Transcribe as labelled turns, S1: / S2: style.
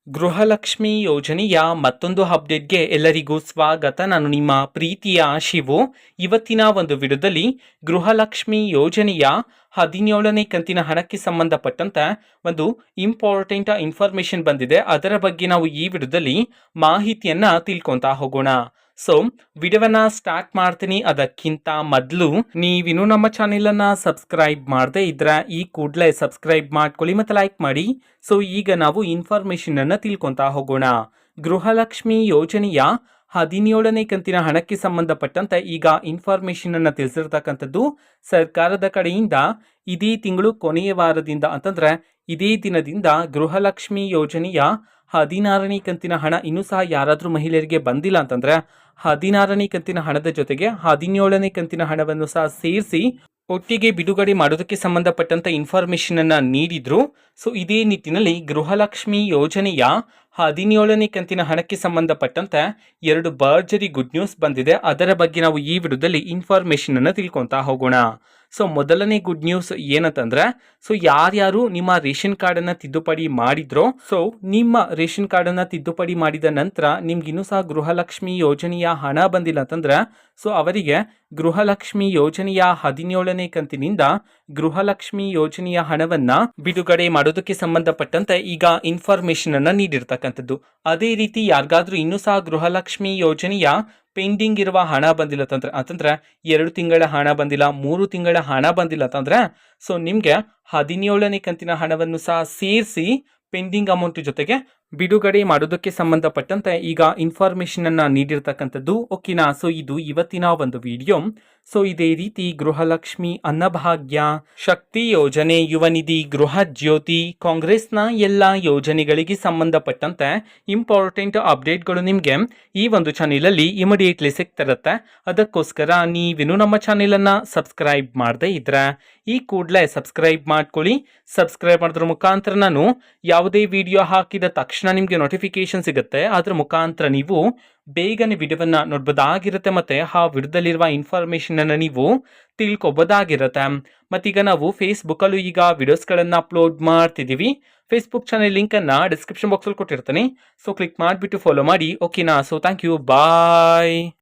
S1: ಗೃಹಲಕ್ಷ್ಮಿ ಯೋಜನೆಯ ಮತ್ತೊಂದು ಅಪ್ಡೇಟ್ಗೆ ಎಲ್ಲರಿಗೂ ಸ್ವಾಗತ. ನಾನು ನಿಮ್ಮ ಪ್ರೀತಿಯ ಶಿವು. ಇವತ್ತಿನ ಒಂದು ವಿಡಿಯೋದಲ್ಲಿ ಗೃಹಲಕ್ಷ್ಮಿ ಯೋಜನೆಯ 17ನೇ ಕಂತಿನ ಹಣಕ್ಕೆ ಸಂಬಂಧಪಟ್ಟಂತೆ ಒಂದು ಇಂಪಾರ್ಟೆಂಟ್ ಇನ್ಫಾರ್ಮೇಶನ್ ಬಂದಿದೆ. ಅದರ ಬಗ್ಗೆ ನಾವು ಈ ವಿಡಿಯೋದಲ್ಲಿ ಮಾಹಿತಿಯನ್ನ ತಿಳ್ಕೊಂತಾ ಹೋಗೋಣ. ಸೊ ವಿಡಿಯೋವನ್ನ ಸ್ಟಾರ್ಟ್ ಮಾಡ್ತೀನಿ. ಅದಕ್ಕಿಂತ ಮೊದಲು ನೀವಿನ್ನು ನಮ್ಮ ಚಾನೆಲ್ ಅನ್ನ ಸಬ್ಸ್ಕ್ರೈಬ್ ಮಾಡದೆ ಇದ್ರೆ ಈ ಕೂಡಲೇ ಸಬ್ಸ್ಕ್ರೈಬ್ ಮಾಡ್ಕೊಳ್ಳಿ ಮತ್ತೆ ಲೈಕ್ ಮಾಡಿ. ಸೊ ಈಗ ನಾವು ಇನ್ಫಾರ್ಮೇಶನ್ ಅನ್ನ ತಿಳ್ಕೊಂತಾ ಹೋಗೋಣ. ಗೃಹಲಕ್ಷ್ಮಿ ಯೋಜನೆಯ 17ನೇ ಕಂತಿನ ಹಣಕ್ಕೆ ಸಂಬಂಧಪಟ್ಟಂತೆ ಈಗ ಇನ್ಫಾರ್ಮೇಶನ್ ಅನ್ನ ತಿಳಿಸಿರ್ತಕ್ಕಂಥದ್ದು ಸರ್ಕಾರದ ಕಡೆಯಿಂದ ಇದೇ ತಿಂಗಳು ಕೊನೆಯ ವಾರದಿಂದ ಅಂತಂದ್ರೆ ಇದೇ ದಿನದಿಂದ ಗೃಹಲಕ್ಷ್ಮಿ ಯೋಜನೆಯ 16ನೇ ಕಂತಿನ ಹಣ ಇನ್ನೂ ಸಹ ಯಾರಾದರೂ ಮಹಿಳೆಯರಿಗೆ ಬಂದಿಲ್ಲ ಅಂತಂದ್ರೆ 16ನೇ ಕಂತಿನ ಹಣದ ಜೊತೆಗೆ 17ನೇ ಕಂತಿನ ಹಣವನ್ನು ಸಹ ಸೇರಿಸಿ ಒಟ್ಟಿಗೆ ಬಿಡುಗಡೆ ಮಾಡೋದಕ್ಕೆ ಸಂಬಂಧಪಟ್ಟಂತ ಇನ್ಫಾರ್ಮೇಶನ್ ಅನ್ನ ನೀಡಿದ್ರು. ಸೊ ಇದೇ ನಿಟ್ಟಿನಲ್ಲಿ ಗೃಹಲಕ್ಷ್ಮಿ ಯೋಜನೆಯ 17ನೇ ಕಂತಿನ ಹಣಕ್ಕೆ ಸಂಬಂಧಪಟ್ಟಂತೆ 2 ಭರ್ಜರಿ ಗುಡ್ ನ್ಯೂಸ್ ಬಂದಿದೆ. ಅದರ ಬಗ್ಗೆ ನಾವು ಈ ವಿಡಿಯೋದಲ್ಲಿ ಇನ್ಫಾರ್ಮೇಶನ್ ಅನ್ನ ತಿಳ್ಕೊಂತಾ ಹೋಗೋಣ. ಸೊ ಮೊದಲನೇ ಗುಡ್ ನ್ಯೂಸ್ ಏನಂತಂದ್ರೆ, ಸೊ ಯಾರ್ಯಾರು ನಿಮ್ಮ ರೇಷನ್ ಕಾರ್ಡ್ ಅನ್ನ ತಿದ್ದುಪಡಿ ಮಾಡಿದ್ರೋ, ಸೊ ನಿಮ್ಮ ರೇಷನ್ ಕಾರ್ಡ್ ಅನ್ನ ತಿದ್ದುಪಡಿ ಮಾಡಿದ ನಂತರ ನಿಮ್ಗೆ ಇನ್ನೂ ಸಹ ಗೃಹಲಕ್ಷ್ಮಿ ಯೋಜನೆಯ ಹಣ ಬಂದಿಲ್ಲ ಅಂತಂದ್ರೆ, ಸೊ ಅವರಿಗೆ ಗೃಹಲಕ್ಷ್ಮಿ ಯೋಜನೆಯ 17ನೇ ಕಂತಿನಿಂದ ಗೃಹಲಕ್ಷ್ಮಿ ಯೋಜನೆಯ ಹಣವನ್ನ ಬಿಡುಗಡೆ ಮಾಡೋದಕ್ಕೆ ಸಂಬಂಧಪಟ್ಟಂತೆ ಈಗ ಇನ್ಫಾರ್ಮೇಶನ್ ಅನ್ನ ನೀಡಿರ್ತಕ್ಕಂಥದ್ದು. ಅದೇ ರೀತಿ ಯಾರಿಗಾದ್ರೂ ಇನ್ನೂ ಸಹ ಗೃಹಲಕ್ಷ್ಮಿ ಯೋಜನೆಯ ಪೆಂಡಿಂಗ್ ಇರುವ ಹಣ ಬಂದಿಲ್ಲ ಅಂತಂದ್ರೆ 2 ತಿಂಗಳ ಹಣ ಬಂದಿಲ್ಲ, 3 ತಿಂಗಳ ಹಣ ಬಂದಿಲ್ಲ ಅಂತಂದ್ರೆ, ಸೊ ನಿಮ್ಗೆ 17ನೇ ಕಂತಿನ ಹಣವನ್ನು ಸಹ ಸೇರಿಸಿ ಪೆಂಡಿಂಗ್ ಅಮೌಂಟ್ ಜೊತೆಗೆ ಬಿಡುಗಡೆ ಮಾಡೋದಕ್ಕೆ ಸಂಬಂಧಪಟ್ಟಂತೆ ಈಗ ಇನ್ಫಾರ್ಮೇಶನ್ ಅನ್ನ ನೀಡಿರ್ತಕ್ಕಂಥದ್ದು. ಓಕೆನಾ. ಸೊ ಇದು ಇವತ್ತಿನ ಒಂದು ವಿಡಿಯೋ. ಸೊ ಇದೇ ರೀತಿ ಗೃಹಲಕ್ಷ್ಮಿ, ಅನ್ನಭಾಗ್ಯ, ಶಕ್ತಿ ಯೋಜನೆ, ಯುವ ನಿಧಿ, ಗೃಹ ಜ್ಯೋತಿ, ಕಾಂಗ್ರೆಸ್ನ ಎಲ್ಲ ಯೋಜನೆಗಳಿಗೆ ಸಂಬಂಧಪಟ್ಟಂತೆ ಇಂಪಾರ್ಟೆಂಟ್ ಅಪ್ಡೇಟ್ಗಳು ನಿಮಗೆ ಈ ಒಂದು ಚಾನೆಲ್ ಅಲ್ಲಿ ಇಮಿಡಿಯೇಟ್ಲಿ ಸಿಗ್ತಿರುತ್ತೆ. ಅದಕ್ಕೋಸ್ಕರ ನೀವಿನ್ನು ನಮ್ಮ ಚಾನೆಲ್ ಅನ್ನ ಸಬ್ಸ್ಕ್ರೈಬ್ ಮಾಡದೇ ಇದ್ರೆ ಈ ಕೂಡಲೇ ಸಬ್ಸ್ಕ್ರೈಬ್ ಮಾಡ್ಕೊಳ್ಳಿ. ಸಬ್ಸ್ಕ್ರೈಬ್ ಮಾಡೋದ್ರ ಮುಖಾಂತರ ನಾನು ಯಾವುದೇ ವಿಡಿಯೋ ಹಾಕಿದ ತಕ್ಷಣ ನಿಮಗೆ ನೋಟಿಫಿಕೇಶನ್ ಸಿಗುತ್ತೆ. ಅದ್ರ ಮುಖಾಂತರ ನೀವು ಬೇಗನೆ ವಿಡಿಯೋವನ್ನ ನೋಡ್ಬೋದಾಗಿರುತ್ತೆ ಮತ್ತೆ ಆ ವಿಡಿಯೋದಲ್ಲಿರುವ ಇನ್ಫಾರ್ಮೇಶನ್ ಅನ್ನ ನೀವು ತಿಳ್ಕೊಬೋದಾಗಿರುತ್ತೆ. ಮತ್ತೀಗ ನಾವು ಫೇಸ್ಬುಕ್ ಅಲ್ಲೂ ಈಗ ವಿಡಿಯೋಸ್ಗಳನ್ನ ಅಪ್ಲೋಡ್ ಮಾಡ್ತಿದೀವಿ. ಫೇಸ್ಬುಕ್ ಚಾನೆಲ್ ಲಿಂಕ್ ಅನ್ನ ಡಿಸ್ಕ್ರಿಪ್ಷನ್ ಬಾಕ್ಸ್ ಅಲ್ಲಿ ಕೊಟ್ಟಿರ್ತೀನಿ. ಸೊ ಕ್ಲಿಕ್ ಮಾಡಿಬಿಟ್ಟು ಫಾಲೋ ಮಾಡಿ. ಓಕೆನಾ. So thank you, bye.